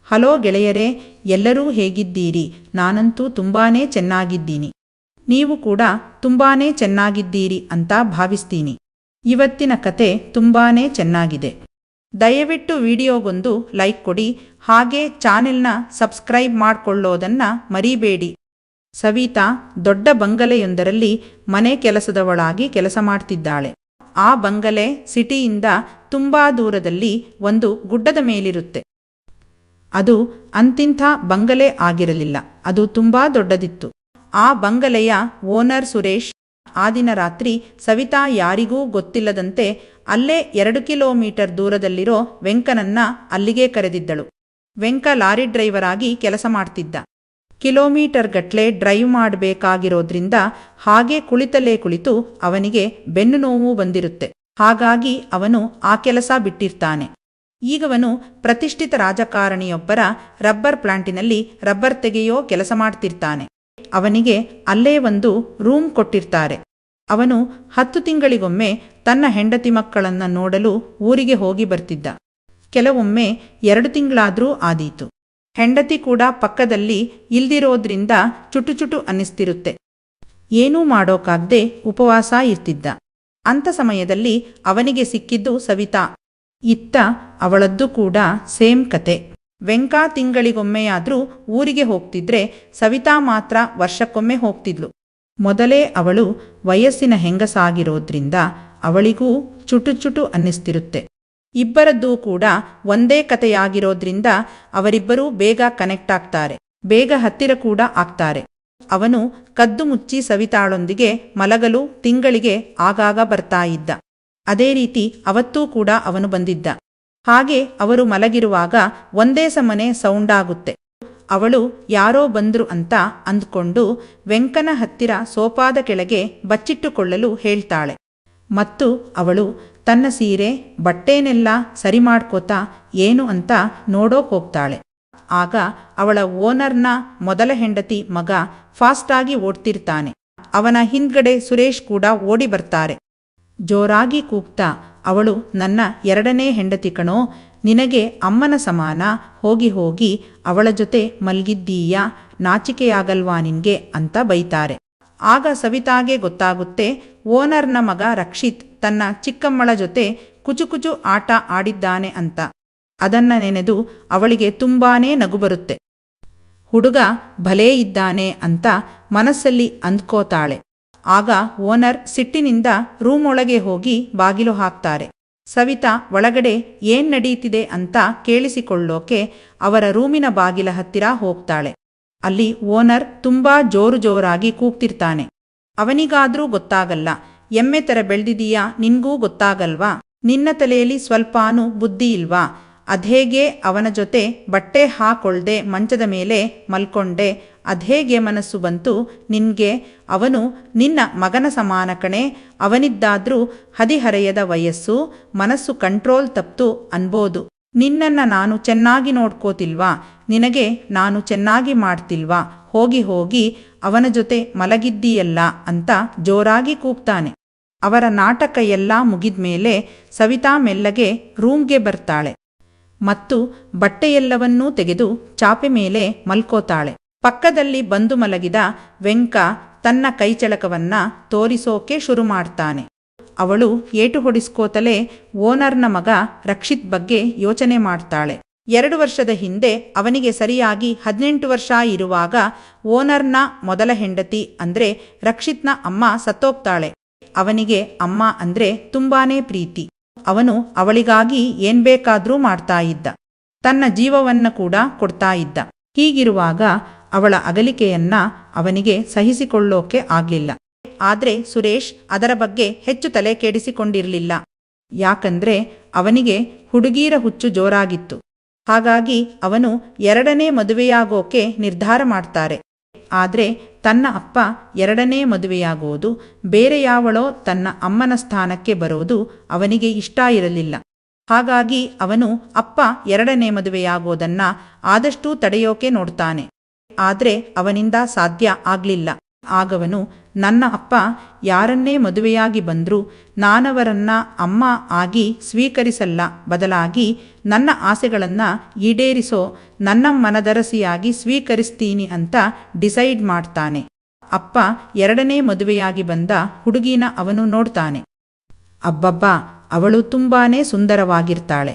Hello ಗೆಳೆಯರೇ, ಎಲ್ಲರೂ ಹೇಗಿದ್ದೀರಿ? ನಾನಂತೂ ತುಂಬಾನೇ ಚೆನ್ನಾಗಿದ್ದೀನಿ. ನೀವು ಕೂಡ ತುಂಬಾನೇ ಚೆನ್ನಾಗಿದ್ದೀರಿ ಅಂತ ಭಾವಿಸ್ತೀನಿ. ಇವತ್ತಿನ ಕತೆ ತುಂಬಾನೇ ಚೆನ್ನಾಗಿದೆ. ದಯವಿಟ್ಟು ವಿಡಿಯೋಗೊಂದು ಲೈಕ್ ಕೊಡಿ, ಹಾಗೆ ಚಾನೆಲ್ನ ಸಬ್ಸ್ಕ್ರೈಬ್ ಮಾಡ್ಕೊಳ್ಳೋದನ್ನ ಮರಿಬೇಡಿ. ಸವಿತಾ ದೊಡ್ಡ ಬಂಗಲೆಯೊಂದರಲ್ಲಿ ಮನೆ ಕೆಲಸದವಳಾಗಿ ಕೆಲಸ ಮಾಡ್ತಿದ್ದಾಳೆ. ಆ ಬಂಗಲೆ ಸಿಟಿಯಿಂದ ತುಂಬಾ ದೂರದಲ್ಲಿ ಒಂದು ಗುಡ್ಡದ ಮೇಲಿರುತ್ತೆ. ಅದು ಅಂತಿಂಥ ಬಂಗಲೆ ಆಗಿರಲಿಲ್ಲ, ಅದು ತುಂಬಾ ದೊಡ್ಡದಿತ್ತು. ಆ ಬಂಗಲೆಯ ಓನರ್ ಸುರೇಶ್ ಆ ದಿನ ರಾತ್ರಿ ಸವಿತಾ ಯಾರಿಗೂ ಗೊತ್ತಿಲ್ಲದಂತೆ ಅಲ್ಲೇ 2 ಕಿಲೋಮೀಟರ್ ದೂರದಲ್ಲಿರೋ ವೆಂಕನನ್ನ ಅಲ್ಲಿಗೆ ಕರೆದಿದ್ದಳು. ವೆಂಕ ಲಾರಿ ಡ್ರೈವರ್ ಆಗಿ ಕೆಲಸ ಮಾಡ್ತಿದ್ದ. ಕಿಲೋಮೀಟರ್ ಗಟ್ಲೆ ಡ್ರೈವ್ ಮಾಡಬೇಕಾಗಿರೋದ್ರಿಂದ ಹಾಗೆ ಕುಳಿತಲ್ಲೇ ಕುಳಿತು ಅವನಿಗೆ ಬೆನ್ನು ನೋವು ಬಂದಿರುತ್ತೆ. ಹಾಗಾಗಿ ಅವನು ಆ ಕೆಲಸ ಬಿಟ್ಟಿರ್ತಾನೆ. ಈಗವನು ಪ್ರತಿಷ್ಠಿತ ರಾಜಕಾರಣಿಯೊಬ್ಬರ ರಬ್ಬರ್ ಪ್ಲಾಂಟಿನಲ್ಲಿ ರಬ್ಬರ್ ತೆಗೆಯೋ ಕೆಲಸ ಮಾಡ್ತಿರ್ತಾನೆ. ಅವನಿಗೆ ಅಲ್ಲೇ ಒಂದು ರೂಮ್ ಕೊಟ್ಟಿರ್ತಾರೆ. ಅವನು 10 ತಿಂಗಳಿಗೊಮ್ಮೆ ತನ್ನ ಹೆಂಡತಿ ಮಕ್ಕಳನ್ನ ನೋಡಲು ಊರಿಗೆ ಹೋಗಿ ಬರ್ತಿದ್ದ. ಕೆಲವೊಮ್ಮೆ 2 ತಿಂಗಳಾದ್ರೂ ಆದೀತು. ಹೆಂಡತಿ ಕೂಡ ಪಕ್ಕದಲ್ಲಿ ಇಲ್ದಿರೋದ್ರಿಂದ ಚುಟುಚುಟು ಅನ್ನಿಸ್ತಿರುತ್ತೆ. ಏನೂ ಮಾಡೋಕಾಗ್ದೆ ಉಪವಾಸ ಇರ್ತಿದ್ದ. ಅಂಥ ಸಮಯದಲ್ಲಿ ಅವನಿಗೆ ಸಿಕ್ಕಿದ್ದು ಸವಿತಾ. ಇತ್ತ ಅವಳದ್ದು ಕೂಡ ಸೇಮ್ ಕತೆ. ವೆಂಕ ತಿಂಗಳಿಗೊಮ್ಮೆಯಾದ್ರೂ ಊರಿಗೆ ಹೋಗ್ತಿದ್ರೆ ಸವಿತಾ ಮಾತ್ರ ವರ್ಷಕ್ಕೊಮ್ಮೆ ಹೋಗ್ತಿದ್ಲು. ಮೊದಲೇ ಅವಳು ವಯಸ್ಸಿನ ಹೆಂಗಸಾಗಿರೋದ್ರಿಂದ ಅವಳಿಗೂ ಚುಟುಚುಟು ಅನ್ನಿಸ್ತಿರುತ್ತೆ. ಇಬ್ಬರದ್ದೂ ಕೂಡ ಒಂದೇ ಕತೆಯಾಗಿರೋದ್ರಿಂದ ಅವರಿಬ್ಬರೂ ಬೇಗ ಕನೆಕ್ಟ್ ಆಗ್ತಾರೆ, ಬೇಗ ಹತ್ತಿರ ಕೂಡ ಆಗ್ತಾರೆ. ಅವನು ಕದ್ದು ಮುಚ್ಚಿ ಸವಿತಾಳೊಂದಿಗೆ ಮಲಗಲು ತಿಂಗಳಿಗೆ ಆಗಾಗ ಬರ್ತಾ ಇದ್ದ. ಅದೇ ರೀತಿ ಅವತ್ತೂ ಕೂಡ ಅವನು ಬಂದಿದ್ದ. ಹಾಗೆ ಅವರು ಮಲಗಿರುವಾಗ ಒಂದೇ ಸಮನೆ ಸೌಂಡ್ ಆಗುತ್ತೆ. ಅವಳು ಯಾರೋ ಬಂದ್ರು ಅಂತ ಅಂದ್ಕೊಂಡು ವೆಂಕನ ಹತ್ತಿರ ಸೋಫಾದ ಕೆಳಗೆ ಬಚ್ಚಿಟ್ಟುಕೊಳ್ಳಲು ಹೇಳ್ತಾಳೆ. ಮತ್ತು ಅವಳು ತನ್ನ ಸೀರೆ ಬಟ್ಟೆನೆಲ್ಲ ಸರಿ ಮಾಡ್ಕೋತಾ ಏನು ಅಂತ ನೋಡೋಕ್ ಹೋಗ್ತಾಳೆ. ಆಗ ಅವಳ ಓನರ್ನ ಮೊದಲ ಹೆಂಡತಿ ಮಗ ಫಾಸ್ಟಾಗಿ ಓಡ್ತಿರ್ತಾನೆ. ಅವನ ಹಿಂದ್ಗಡೆ ಸುರೇಶ್ ಕೂಡ ಓಡಿ ಬರ್ತಾರೆ. ಜೋರಾಗಿ ಕೂಗ್ತಾ, ಅವಳು ನನ್ನ 2ನೇ ಹೆಂಡತಿ ಕಣೋ, ನಿನಗೆ ಅಮ್ಮನ ಸಮಾನ, ಹೋಗಿ ಹೋಗಿ ಅವಳ ಜೊತೆ ಮಲ್ಗಿದ್ದೀಯಾ, ನಾಚಿಕೆಯಾಗಲ್ವಾ ನಿನ್ಗೆ ಅಂತ ಬೈತಾರೆ. ಆಗ ಸವಿತಾಗೆ ಗೊತ್ತಾಗುತ್ತೆ ಓನರ್ನ ಮಗ ರಕ್ಷಿತ್ ತನ್ನ ಚಿಕ್ಕಮ್ಮಳ ಜೊತೆ ಕುಚುಕುಚು ಆಟ ಆಡಿದ್ದಾನೆ ಅಂತ. ಅದನ್ನ ನೆನೆದು ಅವಳಿಗೆ ತುಂಬಾನೇ ನಗು ಬರುತ್ತೆ. ಹುಡುಗ ಭಲೇ ಇದ್ದಾನೆ ಅಂತ ಮನಸ್ಸಲ್ಲಿ ಅಂದ್ಕೋತಾಳೆ. ಆಗ ಓನರ್ ಸಿಟ್ಟಿನಿಂದ ರೂಮ್ ಒಳಗೆ ಹೋಗಿ ಬಾಗಿಲು ಹಾಕ್ತಾರೆ. ಸವಿತಾ ಒಳಗಡೆ ಏನ್ ನಡೀತಿದೆ ಅಂತ ಕೇಳಿಸಿಕೊಳ್ಳೋಕೆ ಅವರ ರೂಮಿನ ಬಾಗಿಲ ಹತ್ತಿರ ಹೋಗ್ತಾಳೆ. ಅಲ್ಲಿ ಓನರ್ ತುಂಬಾ ಜೋರಾಗಿ ಕೂಗ್ತಿರ್ತಾನೆ. ಅವನಿಗಾದ್ರೂ ಗೊತ್ತಾಗಲ್ಲ. ಎಮ್ಮೆ ತರ ಬೆಳ್ದಿದೀಯಾ, ನಿನ್ಗೂ ಗೊತ್ತಾಗಲ್ವಾ? ನಿನ್ನ ತಲೆಯಲ್ಲಿ ಸ್ವಲ್ಪಾನೂ ಬುದ್ಧಿ ಇಲ್ವಾ? ಅದ್ಹೇಗೆ ಅವನ ಜೊತೆ ಬಟ್ಟೆ ಹಾಕೊಳ್ದೆ ಮಂಚದ ಮೇಲೆ ಮಲ್ಕೊಂಡೆ? ಅದ್ಹೇಗೆ ಮನಸ್ಸು ಬಂತು ನಿನ್ಗೆ? ಅವನು ನಿನ್ನ ಮಗನ ಸಮಾನ ಕಣೆ. ಅವನಿದ್ದಾದ್ರೂ ಹದಿಹರೆಯದ ವಯಸ್ಸು, ಮನಸ್ಸು ಕಂಟ್ರೋಲ್ ತಪ್ತು ಅನ್ಬೋದು. ನಿನ್ನನ್ನ ನಾನು ಚೆನ್ನಾಗಿ ನೋಡ್ಕೋತಿಲ್ವಾ? ನಿನಗೆ ನಾನು ಚೆನ್ನಾಗಿ ಮಾಡ್ತಿಲ್ವಾ? ಹೋಗಿ ಹೋಗಿ ಅವನ ಜೊತೆ ಮಲಗಿದ್ದೀಯಲ್ಲ ಅಂತ ಜೋರಾಗಿ ಕೂಗ್ತಾನೆ. ಅವರ ನಾಟಕ ಎಲ್ಲ ಮುಗಿದ್ಮೇಲೆ ಸವಿತಾ ಮೆಲ್ಲಗೆ ರೂಮ್ಗೆ ಬರ್ತಾಳೆ ಮತ್ತು ಬಟ್ಟೆಯೆಲ್ಲವನ್ನೂ ತೆಗೆದು ಚಾಪೆ ಮೇಲೆ ಮಲ್ಕೋತಾಳೆ. ಪಕ್ಕದಲ್ಲಿ ಬಂದು ಮಲಗಿದ ವೆಂಕ ತನ್ನ ಕೈಚಳಕವನ್ನ ತೋರಿಸೋಕೆ ಶುರು ಮಾಡ್ತಾನೆ. ಅವಳು ಏಟು ಹೊಡಿಸ್ಕೋತಲೇ ಓನರ್ನ ಮಗ ರಕ್ಷಿತ್ ಬಗ್ಗೆ ಯೋಚನೆ ಮಾಡ್ತಾಳೆ. 2 ವರ್ಷದ ಹಿಂದೆ ಅವನಿಗೆ ಸರಿಯಾಗಿ 18 ವರ್ಷ ಇರುವಾಗ ಓನರ್ನ ಮೊದಲ ಹೆಂಡತಿ ಅಂದ್ರೆ ರಕ್ಷಿತ್ನ ಅಮ್ಮ ಸತ್ತೋಗ್ತಾಳೆ. ಅವನಿಗೆ ಅಮ್ಮ ಅಂದ್ರೆ ತುಂಬಾನೇ ಪ್ರೀತಿ. ಅವನು ಅವಳಿಗಾಗಿ ಏನ್ ಬೇಕಾದ್ರೂ ಮಾಡ್ತಾ ಇದ್ದ, ತನ್ನ ಜೀವವನ್ನ ಕೂಡ ಕೊಡ್ತಾ ಇದ್ದ. ಹೀಗಿರುವಾಗ ಅವಳ ಅಗಲಿಕೆಯನ್ನ ಅವನಿಗೆ ಸಹಿಸಿಕೊಳ್ಳೋಕೆ ಆಗ್ಲಿಲ್ಲ. ಆದ್ರೆ ಸುರೇಶ್ ಅದರ ಬಗ್ಗೆ ಹೆಚ್ಚು ತಲೆ ಕೆಡಿಸಿಕೊಂಡಿರಲಿಲ್ಲ. ಯಾಕಂದ್ರೆ ಅವನಿಗೆ ಹುಡುಗೀರ ಹುಚ್ಚು ಜೋರಾಗಿತ್ತು. ಹಾಗಾಗಿ ಅವನು 2ನೇ ಮದುವೆಯಾಗೋಕೆ ನಿರ್ಧಾರ ಮಾಡ್ತಾರೆ. ಆದ್ರೆ ತನ್ನ ಅಪ್ಪ 2ನೇ ಮದುವೆಯಾಗೋದು, ಬೇರೆ ಯಾವಳೋ ತನ್ನ ಅಮ್ಮನ ಸ್ಥಾನಕ್ಕೆ ಬರೋದು ಅವನಿಗೆ ಇಷ್ಟ ಇರಲಿಲ್ಲ. ಹಾಗಾಗಿ ಅವನು ಅಪ್ಪ 2ನೇ ಮದುವೆಯಾಗೋದನ್ನ ಆದಷ್ಟೂ ತಡೆಯೋಕೆ ನೋಡ್ತಾನೆ. ಆದ್ರೆ ಅವನಿಂದ ಸಾಧ್ಯ ಆಗ್ಲಿಲ್ಲ. ಆಗವನು ನನ್ನ ಅಪ್ಪ ಯಾರನ್ನೇ ಮದುವೆಯಾಗಿ ಬಂದರೂ ನಾನವರನ್ನ ಅಮ್ಮ ಆಗಿ ಸ್ವೀಕರಿಸಲ್ಲ, ಬದಲಾಗಿ ನನ್ನ ಆಸೆಗಳನ್ನು ಈಡೇರಿಸೋ ನನ್ನ ಮನದರಸಿಯಾಗಿ ಸ್ವೀಕರಿಸ್ತೀನಿ ಅಂತ ಡಿಸೈಡ್ ಮಾಡ್ತಾನೆ. ಅಪ್ಪ ಎರಡನೇ ಮದುವೆಯಾಗಿ ಬಂದ ಹುಡುಗಿನ ಅವನು ನೋಡ್ತಾನೆ. ಅಬ್ಬಬ್ಬಾ, ಅವಳು ತುಂಬಾನೇ ಸುಂದರವಾಗಿರ್ತಾಳೆ.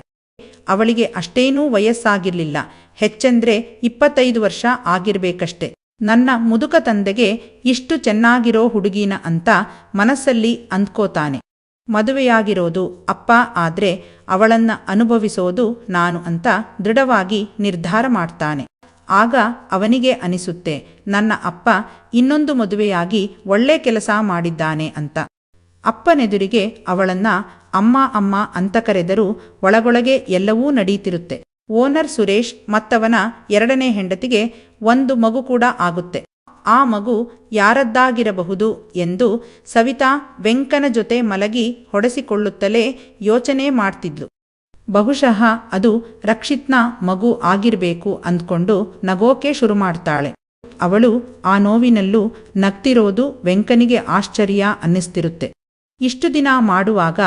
ಅವಳಿಗೆ ಅಷ್ಟೇನೂ ವಯಸ್ಸಾಗಿರ್ಲಿಲ್ಲ, ಹೆಚ್ಚಂದ್ರೆ 25 ವರ್ಷ ಆಗಿರ್ಬೇಕಷ್ಟೆ. ನನ್ನ ಮುದುಕ ತಂದೆಗೆ ಇಷ್ಟು ಚೆನ್ನಾಗಿರೋ ಹುಡುಗಿನ ಅಂತ ಮನಸ್ಸಲ್ಲಿ ಅಂದ್ಕೋತಾನೆ. ಮದುವೆಯಾಗಿರೋದು ಅಪ್ಪ ಆದ್ರೆ ಅವಳನ್ನ ಅನುಭವಿಸೋದು ನಾನು ಅಂತ ದೃಢವಾಗಿ ನಿರ್ಧಾರ ಮಾಡ್ತಾನೆ. ಆಗ ಅವನಿಗೆ ಅನಿಸುತ್ತೆ, ನನ್ನ ಅಪ್ಪ ಇನ್ನೊಂದು ಮದುವೆಯಾಗಿ ಒಳ್ಳೆ ಕೆಲಸ ಮಾಡಿದ್ದಾನೆ ಅಂತ. ಅಪ್ಪನೆದುರಿಗೆ ಅವಳನ್ನ ಅಮ್ಮ ಅಮ್ಮ ಅಂತ ಕರೆದರೂ ಒಳಗೊಳಗೆ ಎಲ್ಲವೂ ನಡೀತಿರುತ್ತೆ. ಓನರ್ ಸುರೇಶ್ ಮತ್ತವನ ಎರಡನೇ ಹೆಂಡತಿಗೆ ಒಂದು ಮಗು ಕೂಡ ಆಗುತ್ತೆ. ಆ ಮಗು ಯಾರದ್ದಾಗಿರಬಹುದು ಎಂದು ಸವಿತಾ ವೆಂಕನ ಜೊತೆ ಮಲಗಿ ಹೊಡೆಸಿಕೊಳ್ಳುತ್ತಲೇ ಯೋಚನೆ ಮಾಡ್ತಿದ್ಲು. ಬಹುಶಃ ಅದು ರಕ್ಷಿತ್ನ ಮಗು ಆಗಿರಬೇಕು ಅಂದ್ಕೊಂಡು ನಗೋಕೆ ಶುರು ಮಾಡ್ತಾಳೆ. ಅವಳು ಆ ನೋವಿನಲ್ಲೂ ನಗ್ತಿರೋದು ವೆಂಕನಿಗೆ ಆಶ್ಚರ್ಯ ಅನ್ನಿಸ್ತಿರುತ್ತೆ. ಇಷ್ಟು ದಿನ ಮಾಡುವಾಗ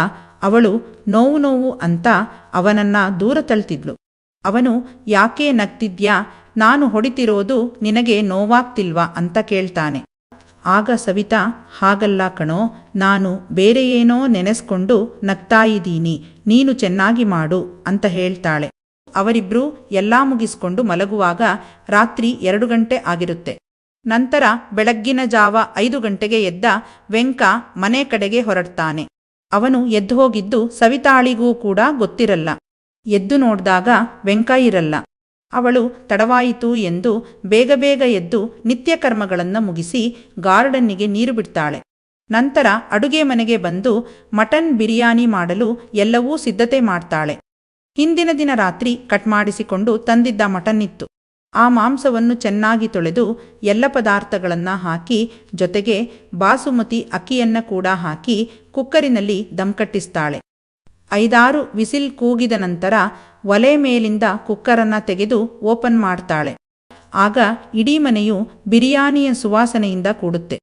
ಅವಳು ನೋವು ನೋವು ಅಂತ ಅವನನ್ನ ದೂರ ತಳ್ತಿದ್ಲು. ಅವನು ಯಾಕೆ ನಗ್ತಿದ್ಯಾ, ನಾನು ಹೊಡಿತಿರೋದು ನಿನಗೆ ನೋವಾಗ್ತಿಲ್ವಾ ಅಂತ ಕೇಳ್ತಾನೆ. ಆಗ ಸವಿತಾ, ಹಾಗಲ್ಲ ಕಣೋ, ನಾನು ಬೇರೆ ಏನೋ ನೆನೆಸ್ಕೊಂಡು ನಗ್ತಾಯಿದ್ದೀನಿ, ನೀನು ಚೆನ್ನಾಗಿ ಮಾಡು ಅಂತ ಹೇಳ್ತಾಳೆ. ಅವರಿಬ್ರು ಎಲ್ಲಾ ಮುಗಿಸ್ಕೊಂಡು ಮಲಗುವಾಗ ರಾತ್ರಿ 2 ಗಂಟೆ ಆಗಿರುತ್ತೆ. ನಂತರ ಬೆಳಗ್ಗಿನ ಜಾವ 5 ಗಂಟೆಗೆ ಎದ್ದ ವೆಂಕ ಮನೆ ಕಡೆಗೆ ಹೊರಡ್ತಾನೆ. ಅವನು ಎದ್ದು ಹೋಗಿದ್ದು ಸವಿತಾಳಿಗೂ ಕೂಡ ಗೊತ್ತಿರಲ್ಲ. ಎದ್ದು ನೋಡ್ದಾಗ ವೆಂಕ ಇರಲ್ಲ. ಅವಳು ತಡವಾಯಿತು ಎಂದು ಬೇಗ ಬೇಗ ಎದ್ದು ನಿತ್ಯ ಕರ್ಮಗಳನ್ನು ಮುಗಿಸಿ ಗಾರ್ಡನ್ನಿಗೆ ನೀರು ಬಿಡ್ತಾಳೆ. ನಂತರ ಅಡುಗೆ ಮನೆಗೆ ಬಂದು ಮಟನ್ ಬಿರಿಯಾನಿ ಮಾಡಲು ಎಲ್ಲವೂ ಸಿದ್ಧತೆ ಮಾಡ್ತಾಳೆ. ಹಿಂದಿನ ದಿನ ರಾತ್ರಿ ಕಟ್ ಮಾಡಿಸಿಕೊಂಡು ತಂದಿದ್ದ ಮಟನ್ ಇತ್ತು. ಆ ಮಾಂಸವನ್ನು ಚೆನ್ನಾಗಿ ತೊಳೆದು ಎಲ್ಲ ಪದಾರ್ಥಗಳನ್ನು ಹಾಕಿ ಜೊತೆಗೆ ಬಾಸುಮತಿ ಅಕ್ಕಿಯನ್ನ ಕೂಡ ಹಾಕಿ ಕುಕ್ಕರಿನಲ್ಲಿ ದಮ್ ಕಟ್ಟಿಸ್ತಾಳೆ. 5-6 ವಿಸಿಲ್ ಕೂಗಿದ ನಂತರ ಒಲೆ ಮೇಲಿಂದ ಕುಕ್ಕರನ್ನು ತೆಗೆದು ಓಪನ್ ಮಾಡ್ತಾಳೆ. ಆಗ ಇಡೀ ಮನೆಯು ಬಿರಿಯಾನಿಯ ಸುವಾಸನೆಯಿಂದ ಕೂಡುತ್ತೆ.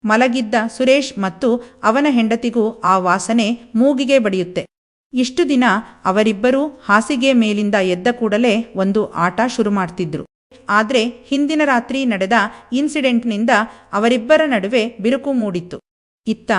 ಮಲಗಿದ್ದ ಸುರೇಶ್ ಮತ್ತು ಅವನ ಹೆಂಡತಿಗೂ ಆ ವಾಸನೆ ಮೂಗಿಗೆ ಬಡಿಯುತ್ತೆ. ಇಷ್ಟು ದಿನ ಅವರಿಬ್ಬರೂ ಹಾಸಿಗೆ ಮೇಲಿಂದ ಎದ್ದ ಕೂಡಲೇ ಒಂದು ಆಟ ಶುರು ಮಾಡ್ತಿದ್ರು. ಆದ್ರೆ ಹಿಂದಿನ ರಾತ್ರಿ ನಡೆದ ಇನ್ಸಿಡೆಂಟ್ನಿಂದ ಅವರಿಬ್ಬರ ನಡುವೆ ಬಿರುಕು ಮೂಡಿತ್ತು. ಇತ್ತ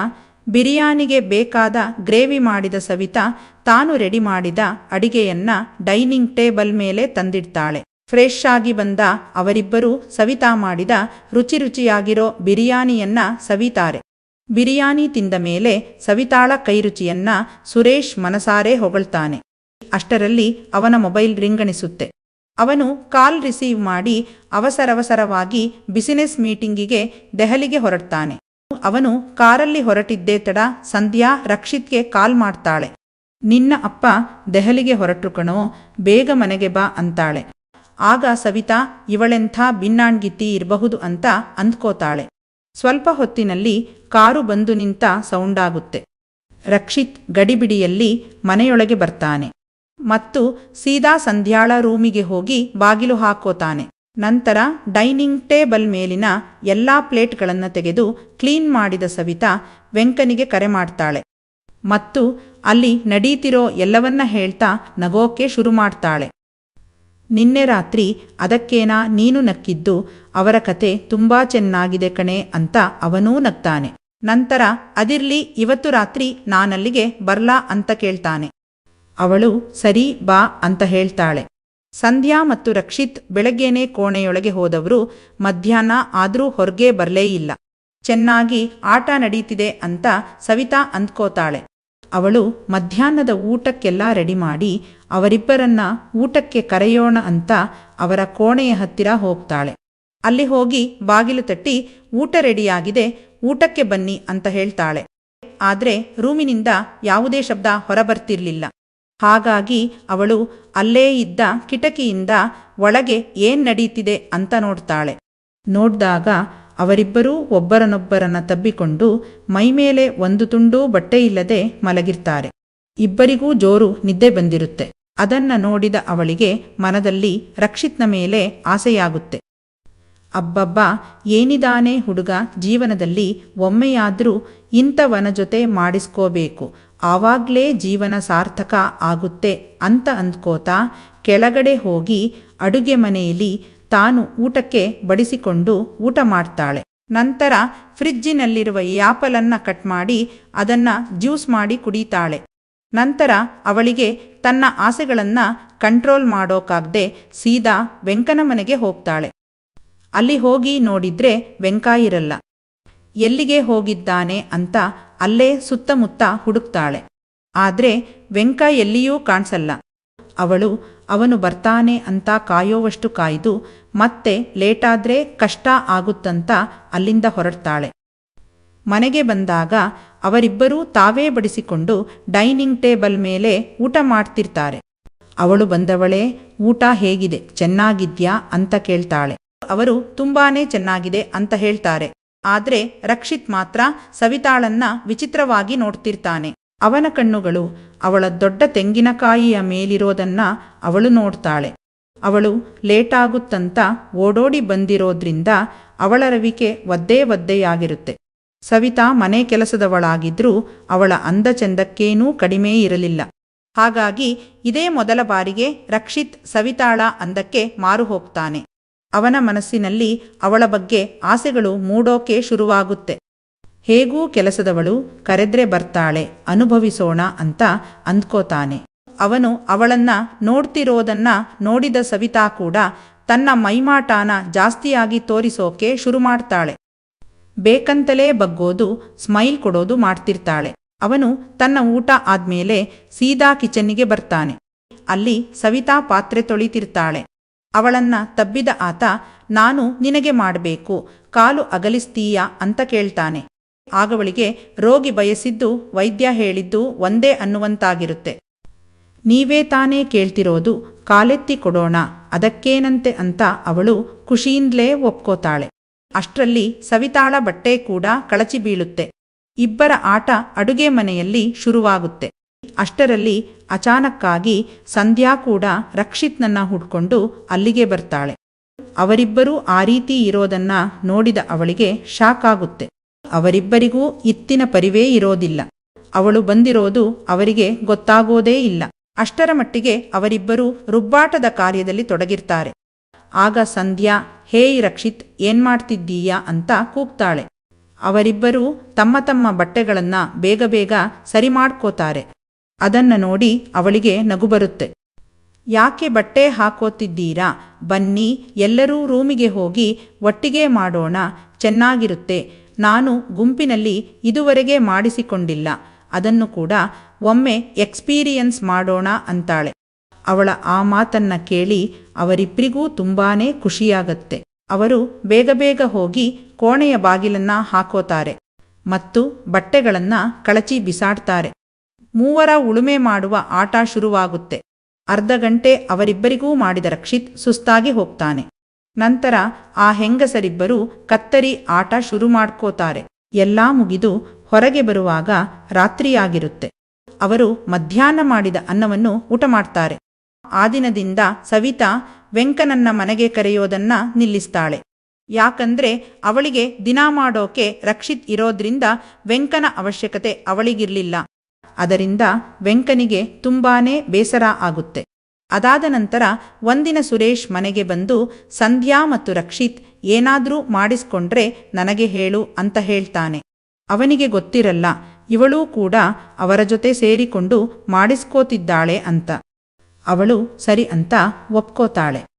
ಬಿರಿಯಾನಿಗೆ ಬೇಕಾದ ಗ್ರೇವಿ ಮಾಡಿದ ಸವಿತಾ ತಾನು ರೆಡಿ ಮಾಡಿದ ಅಡಿಗೆಯನ್ನ ಡೈನಿಂಗ್ ಟೇಬಲ್ ಮೇಲೆ ತಂದಿಡ್ತಾಳೆ. ಫ್ರೆಶ್ ಆಗಿ ಬಂದ ಅವರಿಬ್ಬರೂ ಸವಿತಾ ಮಾಡಿದ ರುಚಿ ರುಚಿಯಾಗಿರೋ ಬಿರಿಯಾನಿಯನ್ನ ಸವಿತಾರೆ. ಬಿರಿಯಾನಿ ತಿಂದ ಮೇಲೆ ಸವಿತಾಳ ಕೈರುಚಿಯನ್ನ ಸುರೇಶ್ ಮನಸಾರೆ ಹೊಗಳ್ತಾನೆ. ಅಷ್ಟರಲ್ಲಿ ಅವನ ಮೊಬೈಲ್ ರಿಂಗಣಿಸುತ್ತೆ. ಅವನು ಕಾಲ್ ರಿಸೀವ್ ಮಾಡಿ ಅವಸರವಾಗಿ ಬಿಸಿನೆಸ್ ಮೀಟಿಂಗಿಗೆ ದೆಹಲಿಗೆ ಹೊರಡ್ತಾನೆ. ಅವನು ಕಾರಲ್ಲಿ ಹೊರಟಿದ್ದೇ ತಡ ಸಂಧ್ಯಾ ರಕ್ಷಿತ್ಗೆ ಕಾಲ್ ಮಾಡ್ತಾಳೆ. ನಿನ್ನ ಅಪ್ಪ ದೆಹಲಿಗೆ ಹೊರಟ್ರು ಕಣೋ, ಬೇಗ ಮನೆಗೆ ಬಾ ಅಂತಾಳೆ. ಆಗ ಸವಿತಾ ಇವಳೆಂಥ ಭಿನ್ನಾಣ್ಗಿತ್ತಿ ಇರಬಹುದು ಅಂತ ಅಂದ್ಕೋತಾಳೆ. ಸ್ವಲ್ಪ ಹೊತ್ತಿನಲ್ಲಿ ಕಾರು ಬಂದು ನಿಂತ ಸೌಂಡಾಗುತ್ತೆ. ರಕ್ಷಿತ್ ಗಡಿಬಿಡಿಯಲ್ಲಿ ಮನೆಯೊಳಗೆ ಬರ್ತಾನೆ ಮತ್ತು ಸೀದಾ ಸಂಧ್ಯಾಳ ರೂಮಿಗೆ ಹೋಗಿ ಬಾಗಿಲು ಹಾಕೋತಾನೆ. ನಂತರ ಡೈನಿಂಗ್ ಟೇಬಲ್ ಮೇಲಿನ ಎಲ್ಲಾ ಪ್ಲೇಟ್ಗಳನ್ನು ತೆಗೆದು ಕ್ಲೀನ್ ಮಾಡಿದ ಸವಿತಾ ವೆಂಕನಿಗೆ ಕರೆ ಮಾಡ್ತಾಳೆ ಮತ್ತು ಅಲ್ಲಿ ನಡೀತಿರೋ ಎಲ್ಲವನ್ನ ಹೇಳ್ತಾ ನಗೋಕೆ ಶುರು ಮಾಡ್ತಾಳೆ. ನಿನ್ನೆ ರಾತ್ರಿ ಅದಕ್ಕೇನಾ ನೀನು ನಕ್ಕಿದ್ದು, ಅವರ ಕತೆ ತುಂಬಾ ಚೆನ್ನಾಗಿದೆ ಕಣೆ ಅಂತ ಅವನೂ ನಗ್ತಾನೆ. ನಂತರ ಅದಿರ್ಲಿ, ಇವತ್ತು ರಾತ್ರಿ ನಾನಲ್ಲಿಗೆ ಬರ್ಲಾ ಅಂತ ಕೇಳ್ತಾನೆ. ಅವಳು ಸರಿ ಬಾ ಅಂತ ಹೇಳ್ತಾಳೆ. ಸಂಧ್ಯಾ ಮತ್ತು ರಕ್ಷಿತ್ ಬೆಳಗ್ಗೆನೇ ಕೋಣೆಯೊಳಗೆ ಹೋದವರು ಮಧ್ಯಾಹ್ನ ಆದರೂ ಹೊರಗೆ ಬರಲೇ ಇಲ್ಲ. ಚೆನ್ನಾಗಿ ಆಟ ನಡೀತಿದೆ ಅಂತ ಸವಿತಾ ಅಂದ್ಕೋತಾಳೆ. ಅವಳು ಮಧ್ಯಾಹ್ನದ ಊಟಕ್ಕೆಲ್ಲ ರೆಡಿ ಮಾಡಿ ಅವರಿಬ್ಬರನ್ನ ಊಟಕ್ಕೆ ಕರೆಯೋಣ ಅಂತ ಅವರ ಕೋಣೆಯ ಹತ್ತಿರ ಹೋಗ್ತಾಳೆ. ಅಲ್ಲಿ ಹೋಗಿ ಬಾಗಿಲು ತಟ್ಟಿ ಊಟ ರೆಡಿಯಾಗಿದೆ, ಊಟಕ್ಕೆ ಬನ್ನಿ ಅಂತ ಹೇಳ್ತಾಳೆ. ಆದ್ರೆ ರೂಮಿನಿಂದ ಯಾವುದೇ ಶಬ್ದ ಹೊರಬರ್ತಿರ್ಲಿಲ್ಲ. ಹಾಗಾಗಿ ಅವಳು ಅಲ್ಲೇ ಇದ್ದ ಕಿಟಕಿಯಿಂದ ಒಳಗೆ ಏನ್ ನಡೀತಿದೆ ಅಂತ ನೋಡ್ತಾಳೆ. ನೋಡ್ದಾಗ ಅವರಿಬ್ಬರೂ ಒಬ್ಬರನ್ನೊಬ್ಬರನ್ನ ತಬ್ಬಿಕೊಂಡು ಮೈಮೇಲೆ ಒಂದು ತುಂಡು ಬಟ್ಟೆ ಇಲ್ಲದೆ ಮಲಗಿರ್ತಾರೆ. ಇಬ್ಬರಿಗೂ ಜೋರು ನಿದ್ದೆ ಬಂದಿರುತ್ತೆ. ಅದನ್ನ ನೋಡಿದ ಅವಳಿಗೆ ಮನದಲ್ಲಿ ರಕ್ಷಿತ್ನ ಮೇಲೆ ಆಸೆಯಾಗುತ್ತೆ. ಅಬ್ಬಬ್ಬಾ, ಏನಿದಾನೆ ಹುಡುಗ, ಜೀವನದಲ್ಲಿ ಒಮ್ಮೆಯಾದ್ರೂ ಇಂಥವನ ಜೊತೆ ಮಾಡಿಸ್ಕೋಬೇಕು, ಆವಾಗ್ಲೇ ಜೀವನ ಸಾರ್ಥಕ ಆಗುತ್ತೆ ಅಂತ ಅಂದ್ಕೋತಾ ಕೆಳಗಡೆ ಹೋಗಿ ಅಡುಗೆ ಮನೆಯಲ್ಲಿ ತಾನು ಊಟಕ್ಕೆ ಬಡಿಸಿಕೊಂಡು ಊಟ ಮಾಡ್ತಾಳೆ. ನಂತರ ಫ್ರಿಜ್ಜಿನಲ್ಲಿರುವ ಆ್ಯಪಲನ್ನು ಕಟ್ ಮಾಡಿ ಅದನ್ನು ಜ್ಯೂಸ್ ಮಾಡಿ ಕುಡಿತಾಳೆ. ನಂತರ ಅವಳಿಗೆ ತನ್ನ ಆಸೆಗಳನ್ನು ಕಂಟ್ರೋಲ್ ಮಾಡೋಕ್ಕಾಗದೆ ಸೀದಾ ವೆಂಕನ ಮನೆಗೆ ಹೋಗ್ತಾಳೆ. ಅಲ್ಲಿ ಹೋಗಿ ನೋಡಿದ್ರೆ ವೆಂಕ ಇರಲ್ಲ. ಎಲ್ಲಿಗೆ ಹೋಗಿದ್ದಾನೆ ಅಂತ ಅಲ್ಲೇ ಸುತ್ತಮುತ್ತ ಹುಡುಕ್ತಾಳೆ. ಆದರೆ ವೆಂಕ ಎಲ್ಲಿಯೂ ಕಾಣಿಸಲ್ಲ. ಅವನು ಬರ್ತಾನೆ ಅಂತ ಕಾಯೋವಷ್ಟು ಕಾಯ್ದು ಮತ್ತೆ ಲೇಟಾದ್ರೆ ಕಷ್ಟ ಆಗುತ್ತಂತ ಅಲ್ಲಿಂದ ಹೊರಡ್ತಾಳೆ. ಮನೆಗೆ ಬಂದಾಗ ಅವರಿಬ್ಬರೂ ತಾವೇ ಬಡಿಸಿಕೊಂಡು ಡೈನಿಂಗ್ ಟೇಬಲ್ ಮೇಲೆ ಊಟ ಮಾಡ್ತಿರ್ತಾರೆ. ಅವಳು ಬಂದವಳೇ, ಊಟ ಹೇಗಿದೆ, ಚೆನ್ನಾಗಿದ್ಯಾ ಅಂತ ಕೇಳ್ತಾಳೆ. ಅವರು ತುಂಬಾನೇ ಚೆನ್ನಾಗಿದೆ ಅಂತ ಹೇಳ್ತಾರೆ. ಆದ್ರೆ ರಕ್ಷಿತ್ ಮಾತ್ರ ಸವಿತಾಳನ್ನ ವಿಚಿತ್ರವಾಗಿ ನೋಡ್ತಿರ್ತಾನೆ. ಅವನ ಕಣ್ಣುಗಳು ಅವಳ ದೊಡ್ಡ ತೆಂಗಿನಕಾಯಿಯ ಮೇಲಿರೋದನ್ನ ಅವಳು ನೋಡ್ತಾಳೆ. ಅವಳು ಲೇಟಾಗುತ್ತಂತ ಓಡೋಡಿ ಬಂದಿರೋದ್ರಿಂದ ಅವಳ ರವಿಕೆ ಒದ್ದೆಯಾಗಿರುತ್ತೆ. ಸವಿತಾ ಮನೆ ಕೆಲಸದವಳಾಗಿದ್ರೂ ಅವಳ ಅಂದ ಚಂದಕ್ಕೇನೂ ಕಡಿಮೆ ಇರಲಿಲ್ಲ. ಹಾಗಾಗಿ ಇದೇ ಮೊದಲ ಬಾರಿಗೆ ರಕ್ಷಿತ್ ಸವಿತಾಳ ಅಂದಕ್ಕೆ ಮಾರು ಹೋಗ್ತಾನೆ. ಅವನ ಮನಸ್ಸಿನಲ್ಲಿ ಅವಳ ಬಗ್ಗೆ ಆಸೆಗಳು ಮೂಡೋಕೆ ಶುರುವಾಗುತ್ತೆ. ಹೇಗೂ ಕೆಲಸದವಳು, ಕರೆದ್ರೆ ಬರ್ತಾಳೆ, ಅನುಭವಿಸೋಣ ಅಂತ ಅಂದ್ಕೋತಾನೆ. ಅವನು ಅವಳನ್ನ ನೋಡ್ತಿರೋದನ್ನ ನೋಡಿದ ಸವಿತಾ ಕೂಡ ತನ್ನ ಮೈಮಾಟಾನ ಜಾಸ್ತಿಯಾಗಿ ತೋರಿಸೋಕೆ ಶುರು ಮಾಡ್ತಾಳೆ. ಬೇಕಂತಲೇ ಬಗ್ಗೋದು, ಸ್ಮೈಲ್ ಕೊಡೋದು ಮಾಡ್ತಿರ್ತಾಳೆ. ಅವನು ತನ್ನ ಊಟ ಆದ್ಮೇಲೆ ಸೀದಾ ಕಿಚನ್ನಿಗೆ ಬರ್ತಾನೆ. ಅಲ್ಲಿ ಸವಿತಾ ಪಾತ್ರೆ ತೊಳಿತಿರ್ತಾಳೆ. ಅವಳನ್ನ ತಬ್ಬಿದ ಆತ, ನಾನು ನಿನಗೆ ಮಾಡಬೇಕು, ಕಾಲು ಅಗಲಿಸ್ತೀಯಾ ಅಂತ ಕೇಳ್ತಾನೆ. ಆಗವಳಿಗೆ ರೋಗಿ ಬಯಸಿದ್ದು ವೈದ್ಯ ಹೇಳಿದ್ದು ಒಂದೇ ಅನ್ನುವಂತಾಗಿರುತ್ತೆ. ನೀವೇ ತಾನೇ ಕೇಳ್ತಿರೋದು, ಕಾಲೆತ್ತಿ ಕೊಡೋಣ, ಅದಕ್ಕೇನಂತೆ ಅಂತ ಅವಳು ಖುಷಿಯಿಂದಲೇ ಒಪ್ಕೋತಾಳೆ. ಅಷ್ಟರಲ್ಲಿ ಸವಿತಾಳ ಬಟ್ಟೆ ಕೂಡ ಕಳಚಿ ಬೀಳುತ್ತೆ. ಇಬ್ಬರ ಆಟ ಅಡುಗೆ ಮನೆಯಲ್ಲಿ ಶುರುವಾಗುತ್ತೆ. ಅಷ್ಟರಲ್ಲಿ ಅಚಾನಕ್ಕಾಗಿ ಸಂಧ್ಯಾ ಕೂಡ ರಕ್ಷಿತ್ನನ್ನ ಹುಡ್ಕೊಂಡು ಅಲ್ಲಿಗೆ ಬರ್ತಾಳೆ. ಅವರಿಬ್ಬರೂ ಆ ರೀತಿ ಇರೋದನ್ನ ನೋಡಿದ ಅವಳಿಗೆ ಶಾಕ್ ಆಗುತ್ತೆ. ಅವರಿಬ್ಬರಿಗೂ ಇತ್ತಿನ ಪರಿವೇ ಇರೋದಿಲ್ಲ. ಅವಳು ಬಂದಿರೋದು ಅವರಿಗೆ ಗೊತ್ತಾಗೋದೇ ಇಲ್ಲ. ಅಷ್ಟರ ಮಟ್ಟಿಗೆ ಅವರಿಬ್ಬರೂ ರುಬ್ಬಾಟದ ಕಾರ್ಯದಲ್ಲಿ ತೊಡಗಿರ್ತಾರೆ. ಆಗ ಸಂಧ್ಯಾ, ಹೇಯ್ ರಕ್ಷಿತ್, ಏನ್ಮಾಡ್ತಿದ್ದೀಯಾ ಅಂತ ಕೂಗ್ತಾಳೆ. ಅವರಿಬ್ಬರೂ ತಮ್ಮ ತಮ್ಮ ಬಟ್ಟೆಗಳನ್ನ ಬೇಗ ಸರಿ ಮಾಡ್ಕೋತಾರೆ. ಅದನ್ನ ನೋಡಿ ಅವಳಿಗೆ ನಗು ಬರುತ್ತೆ. ಯಾಕೆ ಬಟ್ಟೆ ಹಾಕೋತಿದ್ದೀರಾ, ಬನ್ನಿ ಎಲ್ಲರೂ ರೂಮಿಗೆ ಹೋಗಿ ಒಟ್ಟಿಗೆ ಮಾಡೋಣ, ಚೆನ್ನಾಗಿರುತ್ತೆ. ನಾನು ಗುಂಪಿನಲ್ಲಿ ಇದುವರೆಗೆ ಮಾಡಿಸಿಕೊಂಡಿಲ್ಲ, ಅದನ್ನು ಕೂಡ ಒಮ್ಮೆ ಎಕ್ಸ್ಪೀರಿಯನ್ಸ್ ಮಾಡೋಣ ಅಂತಾಳೆ. ಅವಳ ಆ ಮಾತನ್ನ ಕೇಳಿ ಅವರಿಬ್ಬರಿಗೂ ತುಂಬಾನೇ ಖುಷಿಯಾಗತ್ತೆ. ಅವರು ಬೇಗ ಹೋಗಿ ಕೋಣೆಯ ಬಾಗಿಲನ್ನ ಹಾಕೋತಾರೆ ಮತ್ತು ಬಟ್ಟೆಗಳನ್ನ ಕಳಚಿ ಬಿಸಾಡ್ತಾರೆ. ಮೂವರ ಉಳುಮೆ ಮಾಡುವ ಆಟ ಶುರುವಾಗುತ್ತೆ. ಅರ್ಧ ಗಂಟೆ ಅವರಿಬ್ಬರಿಗೂ ಮಾಡಿದ ರಕ್ಷಿತ್ ಸುಸ್ತಾಗಿ ಹೋಗ್ತಾನೆ. ನಂತರ ಆ ಹೆಂಗಸರಿಬ್ಬರು ಕತ್ತರಿ ಆಟ ಶುರು ಮಾಡ್ಕೋತಾರೆ. ಎಲ್ಲಾ ಮುಗಿದು ಹೊರಗೆ ಬರುವಾಗ ರಾತ್ರಿಯಾಗಿರುತ್ತೆ. ಅವರು ಮಧ್ಯಾಹ್ನ ಮಾಡಿದ ಅನ್ನವನ್ನು ಊಟ ಮಾಡ್ತಾರೆ. ಆ ದಿನದಿಂದ ಸವಿತಾ ವೆಂಕನನ್ನ ಮನೆಗೆ ಕರೆಯೋದನ್ನ ನಿಲ್ಲಿಸ್ತಾಳೆ. ಯಾಕಂದ್ರೆ ಅವಳಿಗೆ ದಿನ ಮಾಡೋಕೆ ರಕ್ಷಿತ್ ಇರೋದ್ರಿಂದ ವೆಂಕನ ಅವಶ್ಯಕತೆ ಅವಳಿಗಿರ್ಲಿಲ್ಲ. ಅದರಿಂದ ವೆಂಕನಿಗೆ ತುಂಬಾನೇ ಬೇಸರ ಆಗುತ್ತೆ. ಅದಾದ ನಂತರ ಒಂದಿನ ಸುರೇಶ್ ಮನೆಗೆ ಬಂದು, ಸಂಧ್ಯಾ ಮತ್ತು ರಕ್ಷಿತ್ ಏನಾದ್ರೂ ಮಾಡಿಸ್ಕೊಂಡ್ರೆ ನನಗೆ ಹೇಳು ಅಂತ ಹೇಳ್ತಾನೆ. ಅವನಿಗೆ ಗೊತ್ತಿರಲ್ಲ ಇವಳೂ ಕೂಡ ಅವರ ಜೊತೆ ಸೇರಿಕೊಂಡು ಮಾಡಿಸ್ಕೋತಿದ್ದಾಳೆ ಅಂತ. ಅವಳು ಸರಿ ಅಂತ ಒಪ್ಕೋತಾಳೆ.